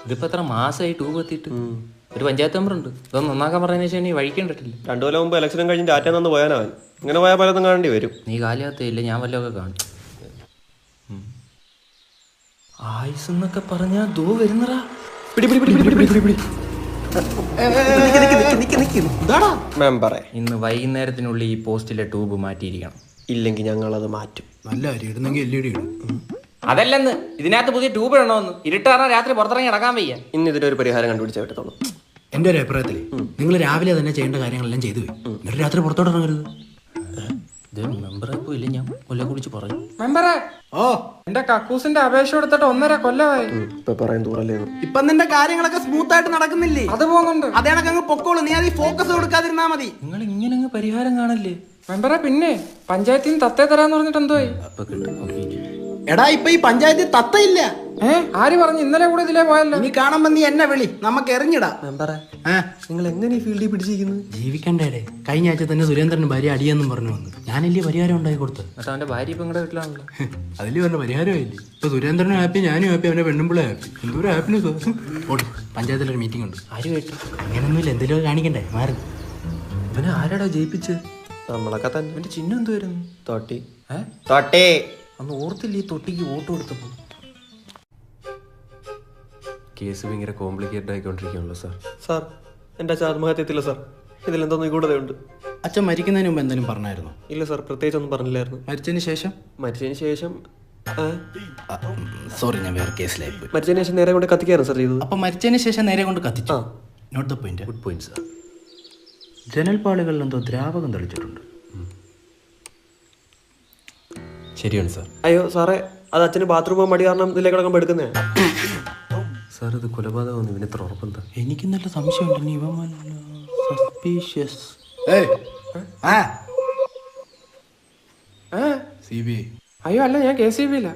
ഇതിപ്പോ എത്ര മാസമായി ട്യൂബ് എത്തിയിട്ട്? ഒരു പഞ്ചായത്ത് മെമ്പറുണ്ട്, ഇതൊന്നും നന്നാക്കാൻ പറഞ്ഞതിന് ശേഷം നീ വഴിക്കേണ്ടിട്ടില്ല. 2 കൊല്ലം മുമ്പ് ഇലക്ഷനും കഴിഞ്ഞ് ടാറ്റ നിന്ന് പോയാനവൻ. ഇങ്ങനെ പോയാൽ പലതും കാണേണ്ടി വരും. നീ കാലിയാകത്തില്ല, ഞാൻ വല്ലതൊക്കെ കാണും. ആയുസ് എന്നൊക്കെ പറഞ്ഞാ ദോ വരുന്നറാ. മെമ്പറെ, ഇന്ന് വൈകുന്നേരത്തിനുള്ളിൽ ഈ പോസ്റ്റിലെ ട്യൂബ് മാറ്റിയിരിക്കണം. ഇല്ലെങ്കിൽ ഞങ്ങളത് മാറ്റും. നല്ല അരി ഇടുന്നെങ്കിൽ LED ഇടും. അതല്ലെന്ന്, ഇതിനകത്ത് പുതിയ ട്യൂബ് ഇടണമെന്ന്. ഇരുട്ടാറാ രാത്രി പുറത്തിറങ്ങി നടക്കാൻ വയ്യ. ഇന്ന് ഇതിനൊരു പരിഹാരം കണ്ടുപിടിച്ചേ പറ്റത്തുള്ളൂ. എൻ്റെ ഒരു അഭിപ്രായത്തിൽ നിങ്ങൾ രാവിലെ തന്നെ ചെയ്യേണ്ട കാര്യങ്ങളെല്ലാം ചെയ്തു പോയി. എന്നിട്ട് രാത്രി പുറത്തോട്ട് ഇറങ്ങരുത്. മെമ്പറെ പോയില്ല, ഞാൻ കൊല്ലെ കുറിച്ച് പറഞ്ഞു. മെമ്പറെ, ഓ എന്റെ കക്കൂസിന്റെ അപേക്ഷ കൊടുത്തിട്ട് 1.5 കൊല്ലമായി. ഇപ്പൊ പറയാൻ ദൂരല്ലേ. ഇപ്പൊ നിന്റെ കാര്യങ്ങളൊക്കെ സ്മൂത്ത് ആയിട്ട് നടക്കുന്നില്ലേ? അത് പോകുന്നുണ്ട്. അതേ കണക്ക് പൊക്കോളൂ. നീ അത് ഫോക്കസ് കൊടുക്കാതിരുന്നാ മതി. നിങ്ങൾ ഇങ്ങനെ അങ്ങ് പരിഹാരം കാണല്ലേ? മെമ്പറെ, പിന്നെ പഞ്ചായത്തിൽ നിന്ന് തത്തേ തരാന്ന് പറഞ്ഞിട്ട് എന്തോയി? അപ്പൊ കിട്ടും. എടാ ഇപ്പൊ ഈ പഞ്ചായത്തിൽ തത്തയില്ല. ആര് പറഞ്ഞു? ഇന്നലെ കൂടെ ഇതിലേ പോയല്ലോ. നീ കാണുമ്പോ നീ എന്നെ വിളി, നമുക്ക് എറിഞ്ഞിടാ. മെമ്പറെ, നിങ്ങൾ എങ്ങനെ ഈ ഫീൽഡിൽ പിടിച്ചിരിക്കുന്നത്? ജീവിക്കണ്ടേ? കഴിഞ്ഞ ആഴ്ച തന്നെ സുരേന്ദ്രന് ഭാര്യ അടിയെന്നും പറഞ്ഞു വന്നു. ഞാനല്ലേ പരിഹാരം ഉണ്ടാക്കി കൊടുത്തത്. എന്നിട്ട് അവന്റെ ഭാര്യ ഇപ്പൊ നിങ്ങളുടെ വീട്ടിലാണല്ലോ. അതില് പറഞ്ഞ പരിഹാരമായില്ലേ? ഇപ്പൊ സുരേന്ദ്രനും ഹാപ്പി, ഞാനും ഹാപ്പി, അവന്റെ പെണ്ണുമ്പിളെ ഹാപ്പി. എന്തോരം ഹാപ്പിനെസ്. പഞ്ചായത്തിലൊരു മീറ്റിംഗ് ഉണ്ട്. ആര് കേട്ടു? അങ്ങനൊന്നുമില്ല, എന്തെങ്കിലും കാണിക്കണ്ടേ? മാറി. ഇവനെ ആരാടാ ജയിപ്പിച്ചത്? നമ്മളൊക്കെ തന്നെ. അവന്റെ ചിഹ്നം എന്തുവായിരുന്നു? തോട്ടി. തോട്ടേ. അന്ന് ഓർത്തില്ല ഈ തൊട്ടിക്ക് വോട്ട് കൊടുത്തപ്പോ. കേസ് ഭയങ്കര കോംപ്ലിക്കേറ്റഡ് ആയിക്കൊണ്ടിരിക്കുകയാണല്ലോ സാർ. എന്റെ അച്ഛൻ ആത്മഹത്യത്തില്ല സാർ. ഇതിലെന്തോ നിഗൂഢതയുണ്ട്. അച്ഛൻ മരിക്കുന്നതിന് മുമ്പ് എന്തെങ്കിലും പറഞ്ഞായിരുന്നു? ഇല്ല സാർ, പ്രത്യേകിച്ചൊന്നും പറഞ്ഞില്ലായിരുന്നു. മരിച്ചതിന് ശേഷം? മരിച്ചതിന് ശേഷം സോറി, ഞാൻ വേറെ കേസിലായി പോയി. മരിച്ചതിന് ശേഷം നേരെ കൊണ്ട് കത്തിക്കായിരുന്നു സാർ ചെയ്തത്. അപ്പൊ മരിച്ചതിന് ശേഷം നേരെ കൊണ്ട് കത്തിച്ചു. Note the point. Good point sir. ജനൽപ്പാളികളിൽ എന്തോ ദ്രാവകം തെളിച്ചിട്ടുണ്ട്. ശരിയാണ് സാർ. അയ്യോ സാറേ, അത് അച്ഛന് ബാത്റൂം പോകാൻ മടി കാരണം ഇതിലേക്ക് കിടക്കുമ്പോൾ എടുക്കുന്നേ. സാർ, ഇത് കൊലപാതകമാണ്. ഇവന് എത്ര ഉറപ്പെന്താ? എനിക്ക് നല്ല സംശയമുണ്ട്. അയ്യോ അല്ല, ഞാൻ KCB യില്ല.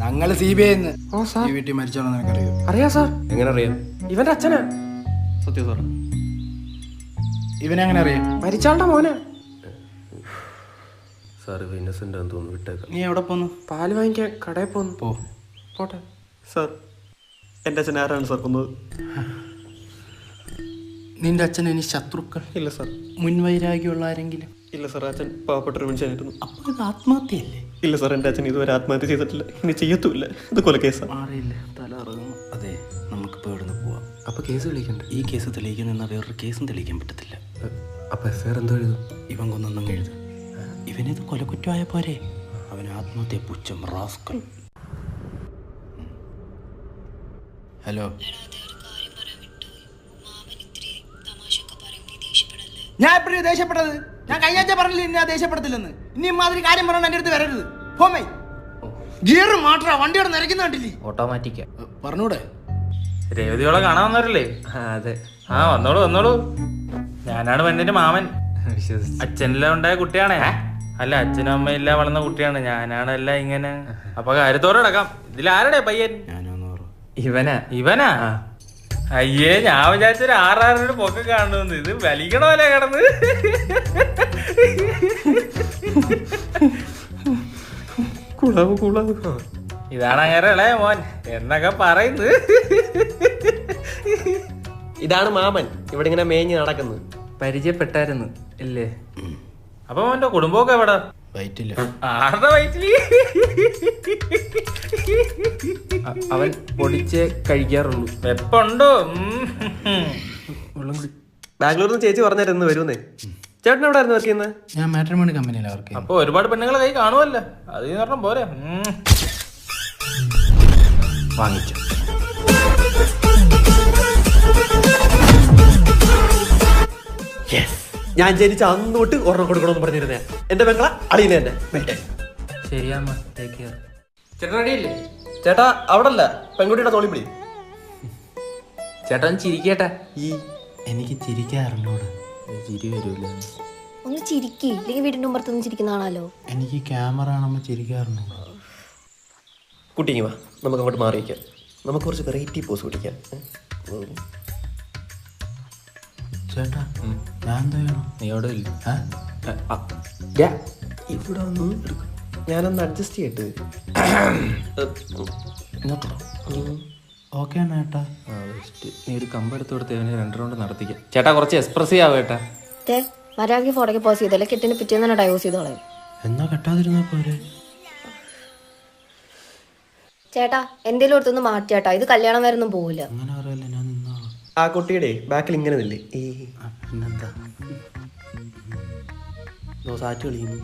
ഞങ്ങള് CBI ഓ സാർ, വീട്ടിൽ മരിച്ചാണോ നിനക്കറിയോ? അറിയാ സാർ. എങ്ങനെ അറിയാം? ഇവന്റെ അച്ഛനാ. സത്യം സാർ. ഇവനെങ്ങനെ അറിയാം? മരിച്ചാളുടെ മോനെ. സാർ, ഇവ ഇന്നസെന്റ് ആണെന്ന് തോന്നുന്നു. വിട്ടേക്കാം. നീ എവിടെ പോന്നു? പാല് വാങ്ങിക്കാൻ കടയിൽ പോന്നു. പോട്ടെ സാർ, എൻ്റെ അച്ഛൻ ആരാണ് സാർ കൊന്നത്? നിന്റെ അച്ഛൻ ഇനി ശത്രുക്കൾ? ഇല്ല സാർ. മുൻവൈരാഗ്യമുള്ള ആരെങ്കിലും? ഇല്ല സാർ, അച്ഛൻ പാവപ്പെട്ടൊരു മനുഷ്യനായിരുന്നു. അപ്പൊ ഇത് ആത്മഹത്യയല്ലേ? ഇല്ല സാർ, എൻ്റെ അച്ഛൻ ഇതുവരെ ആത്മഹത്യ ചെയ്തിട്ടില്ല, ഇനി ചെയ്യത്തുമില്ല. ഇത് കൊലക്കേസാണ്. മാറിയില്ല, തലറങ്ങും. അതെ, നമുക്കിപ്പോൾ ഇവിടുന്ന് പോവാം. അപ്പൊ കേസ് തെളിയിക്കണ്ടേ? ഈ കേസ് തെളിയിക്കാൻ നിന്നാൽ വേറൊരു കേസും തെളിയിക്കാൻ പറ്റത്തില്ല. അപ്പൊ FIR എന്തോ എഴുതും? ഇവൻ കൊന്നൊന്നും എഴുതും. ഇവനിത് കൊലക്കുറ്റമായ പോരെ? അവൻ ആത്മഹത്യ പുച്ഛം റാസ്കൽ. ഹലോ, ഞാൻ എപ്പോഴും ദേഷ്യപ്പെട്ടത്? ഞാൻ കഴിഞ്ഞ ആഴ്ച പറഞ്ഞില്ല ഞാൻ ദേഷ്യപ്പെടത്തില്ലെന്ന്. ഇനി ഇമാതിരി കാര്യം പറഞ്ഞാൽ എൻ്റെ അടുത്ത് വരരുത്. ഹോമേ, ഗിയർ മാറ്റാ, വണ്ടിയോടെ നിരക്കുന്ന കണ്ടില്ലേ? ഓട്ടോമാറ്റിക്കാ. പറഞ്ഞൂടെ? രേവതിയോളെ കാണാൻ വന്നവരല്ലേ? അതെ. വന്നോളൂ വന്നോളൂ. ഞാനാണ് പെണ്ണിന്റെ മാമൻ. അച്ഛനെല്ലാം ഉണ്ടായ കുട്ടിയാണേ. അല്ല, അച്ഛനും അമ്മയില്ല വളർന്ന കുട്ടിയാണ്. ഞാനാണല്ല ഇങ്ങനെ. അപ്പൊ കാര്യത്തോടെ അടക്കാം. ഇതിലാരുടെ പയ്യൻ? ഇവനാ? അയ്യേ, ഞാൻ വിചാരിച്ചൊരു 6 പൊക്കെ കാണുന്നു. ഇത് വലിക്കണമല്ലേ കിടന്ന്? ഇതാണ് അങ്ങനെ ഇളയ മോൻ എന്നൊക്കെ പറയുന്നത്. ഇതാണ് മാമൻ, ഇവിടെ ഇങ്ങനെ മേഞ്ഞ് നടക്കുന്നത്. പരിചയപ്പെട്ടായിരുന്നു ഇല്ലേ? അപ്പൊ മോന്റെ കുടുംബമൊക്കെ എവിടെ? വയറ്റില്ല. ആരുടെ വയറ്റില്? അവൻ പൊടിച്ചേ കഴിക്കാറുള്ളൂ. വെപ്പുണ്ടോ? ബാംഗ്ലൂരിൽ നിന്ന് ചേച്ചി പറഞ്ഞായിരുന്നു വരുന്നേ. ചേട്ടൻ എവിടെ ആയിരുന്നു വർക്ക് ചെയ്യുന്നത്? ഞാൻ മാട്രിമോണി കമ്പനിയിലാണ് വർക്ക് ചെയ്യുന്നത്. അപ്പൊ ഒരുപാട് പെണ്ണുങ്ങളെ കൈ കാണുമല്ലോ. അത് നീ പറഞ്ഞ പോരെ. വാങ്ങിച്ചു. ഞാൻ ജനിച്ച അന്ന് തൊട്ട് ഒരെണ്ണം കൊടുക്കണമെന്ന് പറഞ്ഞിരുന്നേ. എന്റെ പെങ്ങളെ അളിയനെ തന്നെ. ശരിയാമ്മ, ടേക്ക് കെയർ. ചേട്ടൻ റെഡിയല്ലേ? ചേട്ടാ അവിടല്ല, പെൺകുട്ടിയുടെ തോളി പിടി. ചേട്ടൻ ചിരിക്കട്ടെ. എനിക്ക് ചിരിക്കാറുണ്ടോട്? ചിരി വരൂല. ഒന്ന് ചിരിക്കി, ഇല്ലെങ്കിൽ വീടിന്റെ പുറത്തൊന്നും ചിരിക്കുന്ന ആളാലോ. എനിക്ക് ക്യാമറ കാണുമ്പോൾ ചിരിക്കാറുണ്ടോ? കുട്ടിങ്ങി വാ, നമുക്ക് അങ്ങോട്ട് മാറിയിക്കാം. നമുക്ക് കുറച്ച് വെറൈറ്റി പോസ് പിടിക്കാം. ചേട്ടാ, ഞാൻ എന്താ ചെയ്യണം? നീ അവിടെ ഇല്ല. ഇവിടെ ഒന്ന് എടുക്കും. ഞാനൊന്ന് അഡ്ജസ്റ്റ് ചെയ്തിട്ട് ഇങ്ങോട്ടോ? ഓക്കെ ആണ് ഏട്ടാ. നീ ഒരു കമ്പെടുത്ത് കൊടുത്ത് ഇവനെ 2 റൗണ്ട് നടത്തിക്കാം. ചേട്ടാ കുറച്ച് എക്സ്പ്രസീവ് ആവും ഏട്ടാ. മര്യാദയ്ക്ക് ഫോട്ടോയ്ക്ക് പോസ് ചെയ്തല്ലേ കിട്ടിന് പിറ്റേന്ന് തന്നെ ഡൈവോഴ്സ് ചെയ്തോളാം. എന്നാ കെട്ടാതിരുന്നാ പോരെ? ചേട്ടാ എന്തേലും അടുത്തൊന്ന് മാറ്റിയാട്ടാ, ഇത് കല്യാണം വരെ ഒന്നും പോവില്ല. അങ്ങനെ പറയല്ലേ, ഞാൻ നിന്നാ. ആ കുട്ടിയുടെ ബാക്കിൽ ഇങ്ങനെ നില്ലേ ഈ പിന്നെന്താ സാറ്റ് കളിക്കുന്നു.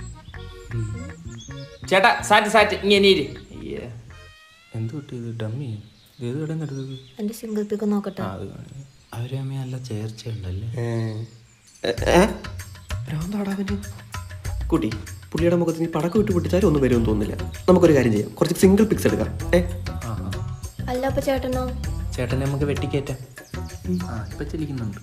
ചേട്ടാ സാറ്റ് ഇങ്ങനെ ഇരി. എന്ത് കുട്ടി ഇത് ഡമ്മി? ഏത് കടന്ന് എടുത്തത്? എന്റെ സിംഗിൾ പിക്ക് നോക്കട്ടെ. അവരെ അമ്മ നല്ല ചേർച്ചയുണ്ടല്ലേ. ഭ്രാന്താടാവന്. കുട്ടി പുള്ളിയുടെ മുഖത്ത് നീ പടക്കം ഇട്ട് പൊട്ടിച്ചാലും ഒന്നും വരുമെന്ന് തോന്നുന്നില്ല. നമുക്കൊരു കാര്യം ചെയ്യാം, കുറച്ച് സിംഗിൾ പിക്സ് എടുക്കാം. അല്ല അപ്പൊ ചേട്ടനോ? ചേട്ടനെ നമുക്ക് വെട്ടിക്കേറ്റാം. ഇപ്പൊ ചലിക്കുന്നുണ്ട്.